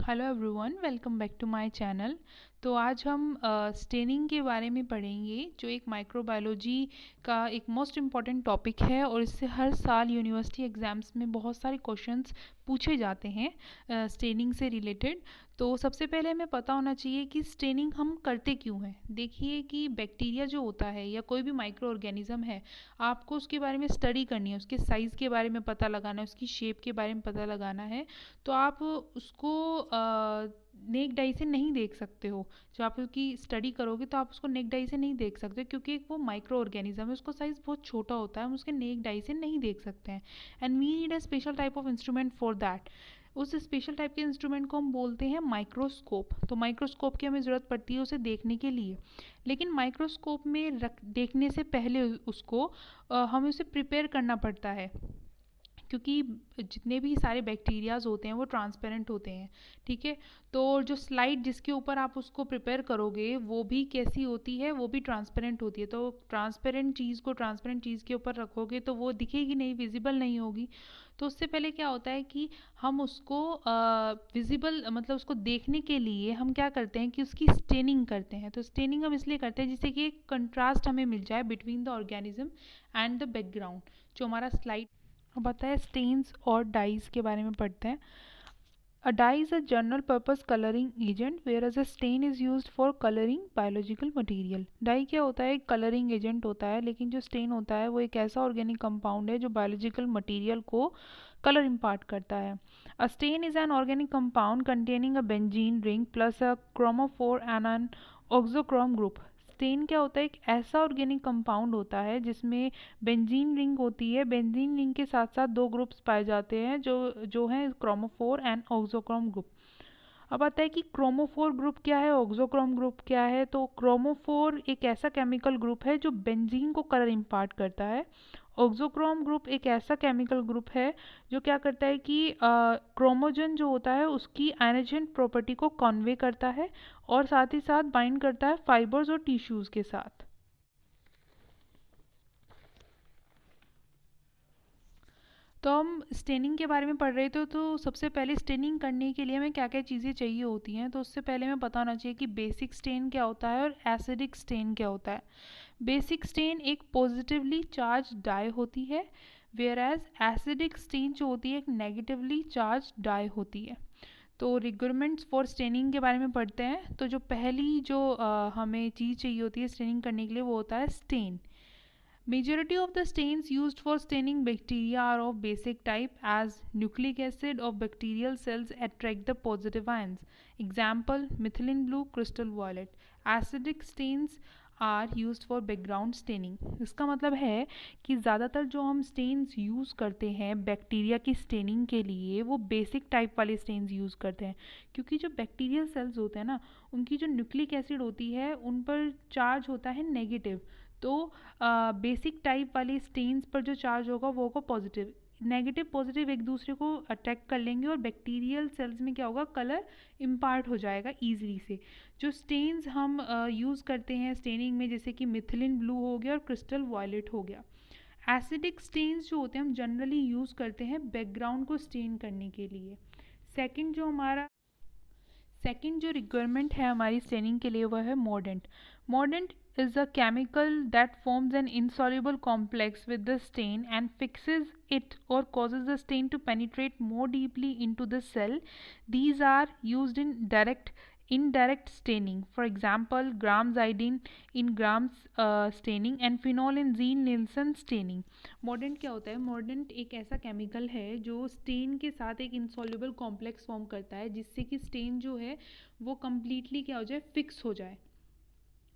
Hello everyone, welcome back to my channel. तो आज हम स्टेनिंग के बारे में पढ़ेंगे, जो एक माइक्रोबायोलॉजी का एक मोस्ट इम्पॉर्टेंट टॉपिक है और इससे हर साल यूनिवर्सिटी एग्ज़ाम्स में बहुत सारे क्वेश्चंस पूछे जाते हैं स्टेनिंग से रिलेटेड। तो सबसे पहले हमें पता होना चाहिए कि स्टेनिंग हम करते क्यों हैं। देखिए कि बैक्टीरिया जो होता है या कोई भी माइक्रो ऑर्गेनिज्म है, आपको उसके बारे में स्टडी करनी है, उसके साइज़ के बारे में पता लगाना है, उसकी शेप के बारे में पता लगाना है। तो आप उसको नेक डाई से नहीं देख सकते हो। जब आप उसकी स्टडी करोगे तो आप उसको नेक डाई से नहीं देख सकते, क्योंकि वो माइक्रो ऑर्गेनिज्म है, उसका साइज़ बहुत छोटा होता है, हम उसके नेक डाई से नहीं देख सकते हैं। And we need a special type of instrument for that. उस स्पेशल टाइप के इंस्ट्रूमेंट को हम बोलते हैं माइक्रोस्कोप। तो माइक्रोस्कोप की हमें ज़रूरत पड़ती है उसे देखने के लिए। लेकिन माइक्रोस्कोप में देखने से पहले उसको हमें उसे प्रिपेयर करना पड़ता है, क्योंकि जितने भी सारे बैक्टीरियाज होते हैं वो ट्रांसपेरेंट होते हैं। ठीक है, तो जो स्लाइड जिसके ऊपर आप उसको प्रिपेयर करोगे वो भी कैसी होती है, वो भी ट्रांसपेरेंट होती है। तो ट्रांसपेरेंट चीज़ को ट्रांसपेरेंट चीज़ के ऊपर रखोगे तो वो दिखेगी नहीं, विजिबल नहीं होगी। तो उससे पहले क्या होता है कि हम उसको विजिबल मतलब उसको देखने के लिए हम क्या करते हैं कि उसकी स्टेनिंग करते हैं। तो स्टेनिंग हम इसलिए करते हैं जिससे कि एक कंट्रास्ट हमें मिल जाए between the organism and the background. जो हमारा स्लाइड अब आता है स्टेन्स और डाइज के बारे में पढ़ते हैं। A dye is a general purpose coloring agent whereas a stain is used for coloring biological material. Dye क्या होता है? एक कलरिंग एजेंट होता है, लेकिन जो स्टेन होता है वो एक ऐसा ऑर्गेनिक कंपाउंड है जो बायोलॉजिकल मटेरियल को कलर इम्पार्ट करता है। A stain is an organic compound containing a benzene ring plus a chromophore and an oxochrome group. Stain क्या होता है? एक ऐसा ऑर्गेनिक कंपाउंड होता है जिसमें बेंजीन रिंग होती है। बेंजीन रिंग के साथ साथ दो ग्रुप्स पाए जाते हैं जो जो हैं क्रोमोफोर एंड ऑक्सोक्रोम ग्रुप। अब आता है कि क्रोमोफोर ग्रुप क्या है, ऑक्सोक्रोम ग्रुप क्या है। तो क्रोमोफोर एक ऐसा केमिकल ग्रुप है जो बेंजीन को कलर इम्पार्ट करता है। ऑक्सोक्रोम ग्रुप एक ऐसा केमिकल ग्रुप है जो क्या करता है कि क्रोमोजन जो होता है उसकी आयनोजेंट प्रॉपर्टी को कन्वे करता है और साथ ही साथ बाइंड करता है फाइबर्स और टिश्यूज़ के साथ। तो हम स्टेनिंग के बारे में पढ़ रहे थे, तो सबसे पहले स्टेनिंग करने के लिए हमें क्या क्या चीज़ें चाहिए होती हैं। तो उससे पहले हमें पता होना चाहिए कि बेसिक स्टेन क्या होता है और एसिडिक स्टेन क्या होता है। बेसिक स्टेन एक पॉजिटिवली चार्ज डाई होती है, वेयर एज एसिडिक स्टेन जो होती है एक नेगेटिवली चार्ज डाई होती है। तो रिक्वायरमेंट्स फॉर स्टेनिंग के बारे में पढ़ते हैं। तो जो पहली जो हमें चीज़ चाहिए होती है स्टेनिंग करने के लिए वो होता है stand. Majority of the stains used for staining bacteria are of basic type, as nucleic acid of bacterial cells attract the positive ions. Example: methylene blue, crystal violet. Acidic stains are use for background staining. इसका मतलब है कि ज़्यादातर जो हम stains use करते हैं bacteria की स्टेनिंग के लिए वो बेसिक टाइप वाले स्टेन्स यूज़ करते हैं, क्योंकि जो बैक्टीरियल सेल्स होते हैं ना उनकी जो न्यूक्लिक एसिड होती है उन पर चार्ज होता है नेगेटिव। तो बेसिक टाइप वाले स्टेन्स पर जो चार्ज होगा वो होगा पॉजिटिव। नेगेटिव पॉजिटिव एक दूसरे को अटैक कर लेंगे और बैक्टीरियल सेल्स में क्या होगा, कलर इम्पार्ट हो जाएगा ईजिली से। जो स्टेन्स हम यूज़ करते हैं स्टेनिंग में, जैसे कि मिथिलिन ब्लू हो गया और क्रिस्टल वायलेट हो गया। एसिडिक स्टेन्स जो होते हैं हम जनरली यूज़ करते हैं बैकग्राउंड को स्टेन करने के लिए। सेकंड जो रिक्वायरमेंट है हमारी स्टेनिंग के लिए वह है mordant. Mordant is a chemical that forms an insoluble complex with the stain and fixes it or causes the stain to penetrate more deeply into the cell. These are used in indirect staining. For example, grams iodine in grams staining and phenol in Ziehl-Neelsen staining. Mordant क्या होता है? Mordant एक ऐसा chemical है जो stand के साथ एक इंसॉल्युबल कॉम्प्लेक्स फॉर्म करता है, जिससे कि स्टेन जो है वो कम्प्लीटली क्या हो जाए, फिक्स हो जाए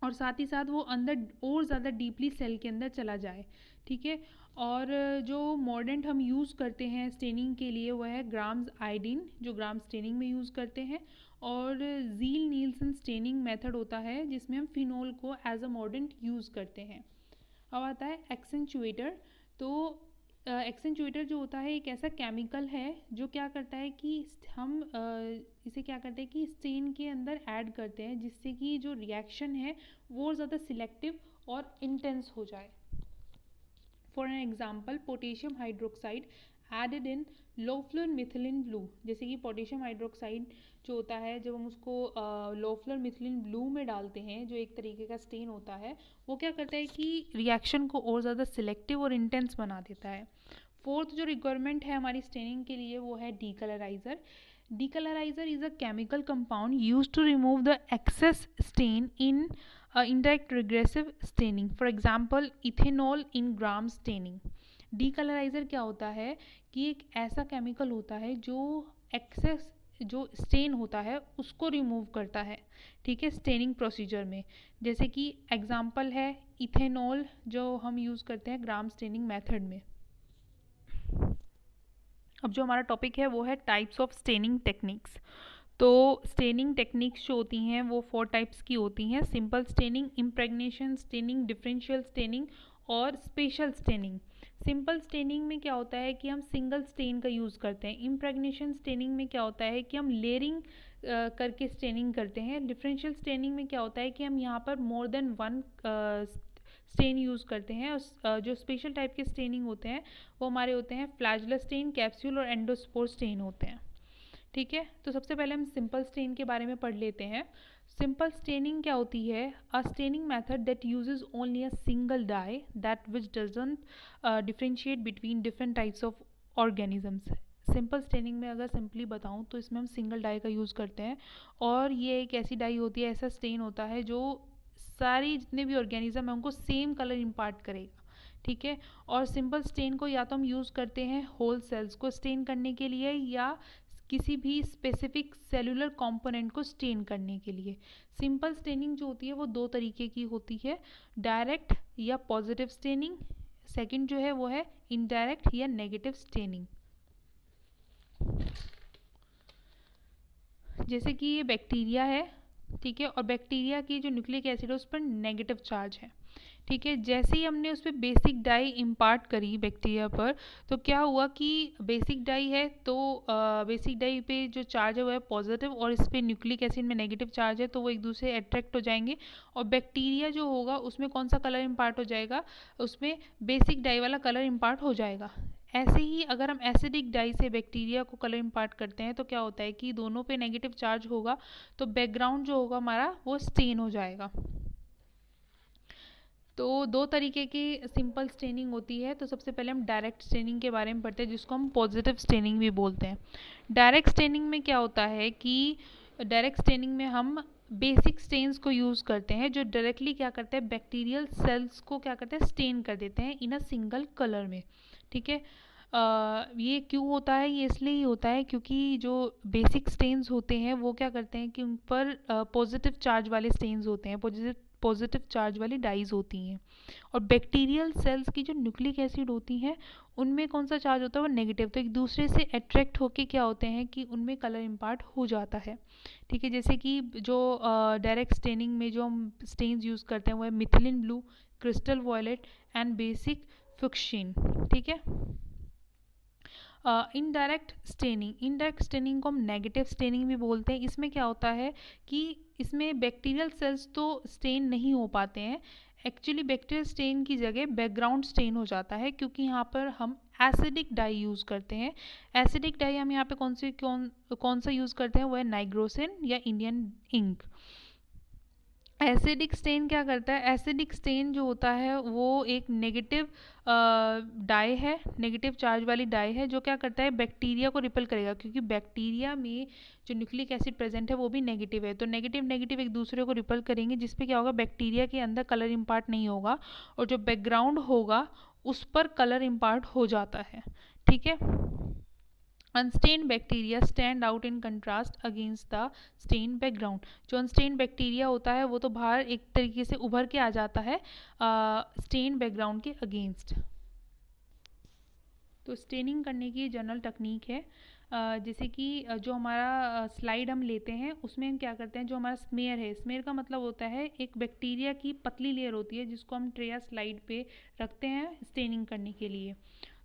और साथ ही साथ वो अंदर और ज़्यादा डीपली सेल के अंदर चला जाए। ठीक है, और जो मॉर्डेंट हम यूज़ करते हैं स्टेनिंग के लिए वह है ग्राम्स आयोडीन, जो ग्राम स्टेनिंग में यूज़ करते हैं, और ज़ील नीलसन स्टेनिंग मेथड होता है जिसमें हम फिनोल को एज अ मॉर्डेंट यूज़ करते हैं। अब आता है एक्सेंचुएटर। तो एक्सेंचुएटर जो होता है एक ऐसा केमिकल है जो क्या करता है कि हम इसे क्या करते हैं कि स्टेन के अंदर ऐड करते हैं, जिससे कि जो रिएक्शन है वो ज़्यादा सिलेक्टिव और इंटेंस हो जाए। For an example, potassium hydroxide added in low floor methylene blue, जैसे कि पोटेशियम हाइड्रोक्साइड जो होता है, जब हम उसको लो फ्लोर मिथिलिन ब्लू में डालते हैं, जो एक तरीके का स्टेन होता है, वो क्या करता है कि रिएक्शन को और ज़्यादा सिलेक्टिव और इंटेंस बना देता है। फोर्थ जो रिक्वायरमेंट है हमारी स्टेनिंग के लिए वो है डीकलराइजर। Decolorizer is a chemical compound used to remove the excess stain in indirect regressive staining. For example, ethanol in gram staining. Decolorizer क्या होता है कि एक ऐसा केमिकल होता है जो एक्सेस जो स्टेन होता है उसको रिमूव करता है, ठीक है, स्टेनिंग प्रोसीजर में। जैसे कि एग्जांपल है इथेनॉल जो हम यूज़ करते हैं ग्राम स्टेनिंग मेथड में। अब जो हमारा टॉपिक है वो है टाइप्स ऑफ स्टेनिंग टेक्निक्स। तो स्टेनिंग टेक्निक्स जो होती हैं वो 4 टाइप्स की होती हैं: simple staining, impregnation staining, differential staining और स्पेशल स्टेनिंग। सिंपल स्टेनिंग में क्या होता है कि हम सिंगल स्टेन का यूज़ करते हैं। इम्प्रेगनेशन स्टेनिंग में क्या होता है कि हम लेयरिंग करके स्टेनिंग करते हैं। डिफरेंशियल स्टेनिंग में क्या होता है कि हम यहाँ पर more than one stain use करते हैं। और जो स्पेशल टाइप के स्टेनिंग होते हैं वो हमारे होते हैं फ्लैगेलर स्टेन, कैप्सूल और एंडोस्पोर स्टेन होते हैं, ठीक है। तो सबसे पहले हम सिंपल स्टेन के बारे में पढ़ लेते हैं। सिंपल स्टेनिंग क्या होती है? A staining method that uses only a single dye that which doesn't differentiate between different types of organisms. Simple staining में अगर सिंपली बताऊं तो इसमें हम सिंगल डाई का यूज़ करते हैं, और ये एक ऐसी डाई होती है, ऐसा स्टेन होता है जो सारी जितने भी ऑर्गेनिज्म हैं उनको सेम कलर इम्पार्ट करेगा, ठीक है। और सिंपल स्टेन को या तो हम यूज़ करते हैं होल सेल्स को स्टेन करने के लिए या किसी भी स्पेसिफिक सेलुलर कंपोनेंट को स्टेन करने के लिए। सिंपल स्टेनिंग जो होती है वो 2 तरीके की होती है: डायरेक्ट या पॉजिटिव स्टेनिंग। सेकंड जो है वो है इनडायरेक्ट या नेगेटिव स्टेनिंग। जैसे कि ये बैक्टीरिया है, ठीक है, और बैक्टीरिया की जो न्यूक्लिक एसिड है उस पर नेगेटिव चार्ज है, ठीक है। जैसे ही हमने उस पर बेसिक डाई इम्पार्ट करी बैक्टीरिया पर, तो क्या हुआ कि बेसिक डाई है तो बेसिक डाई पे जो चार्ज है वो है पॉजिटिव, और इस पर न्यूक्लिक एसिड में नेगेटिव चार्ज है, तो वो एक दूसरे अट्रैक्ट हो जाएंगे, और बैक्टीरिया जो होगा उसमें कौन सा कलर इम्पार्ट हो जाएगा? उसमें बेसिक डाई वाला कलर इम्पार्ट हो जाएगा। ऐसे ही अगर हम एसिडिक डाई से बैक्टीरिया को कलर इम्पार्ट करते हैं तो क्या होता है कि दोनों पे नेगेटिव चार्ज होगा, तो बैकग्राउंड जो होगा हमारा वो स्टेन हो जाएगा। तो 2 तरीके की सिंपल स्टेनिंग होती है। तो सबसे पहले हम डायरेक्ट स्टेनिंग के बारे में पढ़ते हैं, जिसको हम पॉजिटिव स्टेनिंग भी बोलते हैं। डायरेक्ट स्टेनिंग में क्या होता है कि डायरेक्ट स्टेनिंग में हम बेसिक स्टेन्स को यूज़ करते हैं, जो डायरेक्टली क्या करते हैं, बैक्टीरियल सेल्स को क्या करते हैं, स्टेन कर देते हैं इन अ सिंगल कलर में, ठीक है। ये क्यों होता है? ये इसलिए ही होता है क्योंकि जो बेसिक स्टेन्स होते हैं वो क्या करते हैं कि उन पर पॉजिटिव चार्ज वाले स्टेन्स होते हैं, पॉजिटिव चार्ज वाली डाइज होती हैं, और बैक्टीरियल सेल्स की जो न्यूक्लिक एसिड होती हैं उनमें कौन सा चार्ज होता है? वो नेगेटिव। तो एक दूसरे से अट्रैक्ट होके क्या होते हैं कि उनमें कलर इम्पार्ट हो जाता है, ठीक है। जैसे कि जो डायरेक्ट स्टेनिंग में जो हम स्टेन्स यूज़ करते हैं वो है methylene blue, crystal violet and basic fuchsin, ठीक है। इनडायरेक्ट स्टेनिंग को हम नेगेटिव स्टेनिंग भी बोलते हैं। इसमें क्या होता है कि इसमें बैक्टीरियल सेल्स तो स्टेन नहीं हो पाते हैं, एक्चुअली बैक्टीरियल स्टेन की जगह बैकग्राउंड स्टेन हो जाता है, क्योंकि यहाँ पर हम एसिडिक डाई यूज़ करते हैं। एसिडिक डाई हम यहाँ पे कौन सा यूज़ करते हैं? वो है नाइग्रोसिन या इंडियन इंक। एसिडिक स्टेन क्या करता है? एसिडिक स्टेन जो होता है वो एक नेगेटिव डाई है, नेगेटिव चार्ज वाली डाई है, जो क्या करता है, बैक्टीरिया को रिपेल करेगा, क्योंकि बैक्टीरिया में जो न्यूक्लिक एसिड प्रेजेंट है वो भी नेगेटिव है, तो नेगेटिव नेगेटिव एक दूसरे को रिपेल करेंगे, जिसपे क्या होगा, बैक्टीरिया के अंदर कलर इम्पार्ट नहीं होगा, और जो बैकग्राउंड होगा उस पर कलर इम्पार्ट हो जाता है, ठीक है। Unstained bacteria stand out in contrast against the stain background. जो अनस्टेन्ड बैक्टीरिया होता है वो तो बाहर एक तरीके से उभर के आ जाता है स्टेन बैकग्राउंड के अगेंस्ट। तो स्टेनिंग करने की जनरल टेक्निक है, जैसे कि जो हमारा स्लाइड हम लेते हैं उसमें हम क्या करते हैं, जो हमारा स्मेयर है, स्मेयर का मतलब होता है एक बैक्टीरिया की पतली लेयर होती है जिसको हम ट्रे या स्लाइड पे रखते हैं स्टेनिंग करने के लिए।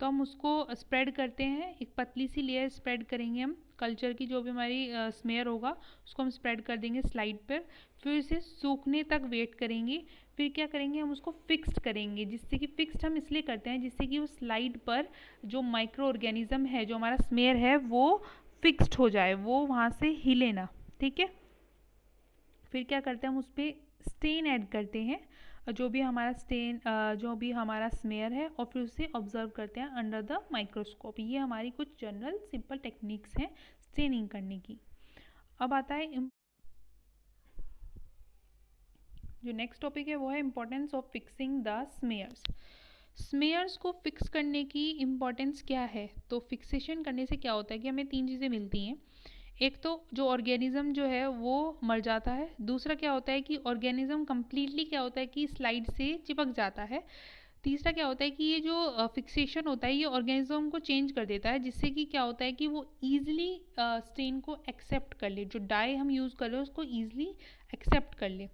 तो हम उसको स्प्रेड करते हैं, एक पतली सी लेयर स्प्रेड करेंगे हम कल्चर की जो भी हमारी स्मेयर होगा उसको हम स्प्रेड कर देंगे स्लाइड पर, फिर इसे सूखने तक वेट करेंगे। फिर क्या करेंगे, हम उसको फिक्स्ड करेंगे, जिससे कि फिक्स्ड हम इसलिए करते हैं जिससे कि उस स्लाइड पर जो माइक्रो ऑर्गेनिज्म है, जो हमारा स्मेयर है, वो फिक्स्ड हो जाए, वो वहाँ से हिले ना। ठीक है। फिर क्या करते हैं, हम उस पर स्टेन ऐड करते हैं, जो भी हमारा स्टेन, जो भी हमारा स्मेयर है, और फिर उसे ऑब्जर्व करते हैं अंडर द माइक्रोस्कोप। ये हमारी कुछ जनरल सिंपल टेक्निक्स हैं स्टेनिंग करने की। अब आता है जो नेक्स्ट टॉपिक है, वो है इम्पोर्टेंस ऑफ फिक्सिंग द स्मेयर्स। स्मेयर्स को फिक्स करने की इम्पोर्टेंस क्या है? तो फिक्सेशन करने से क्या होता है कि हमें तीन चीज़ें मिलती हैं। एक तो जो ऑर्गेनिज्म जो है वो मर जाता है, दूसरा क्या होता है कि ऑर्गेनिज्म कम्प्लीटली क्या होता है कि स्लाइड से चिपक जाता है, तीसरा क्या होता है कि ये जो फिक्सेशन होता है ये ऑर्गेनिज्म को चेंज कर देता है, जिससे कि क्या होता है कि वो ईजिली स्टेन को एक्सेप्ट कर ले, जो डाई हम यूज़ कर रहे हैं उसको ईजिली एक्सेप्ट कर ले।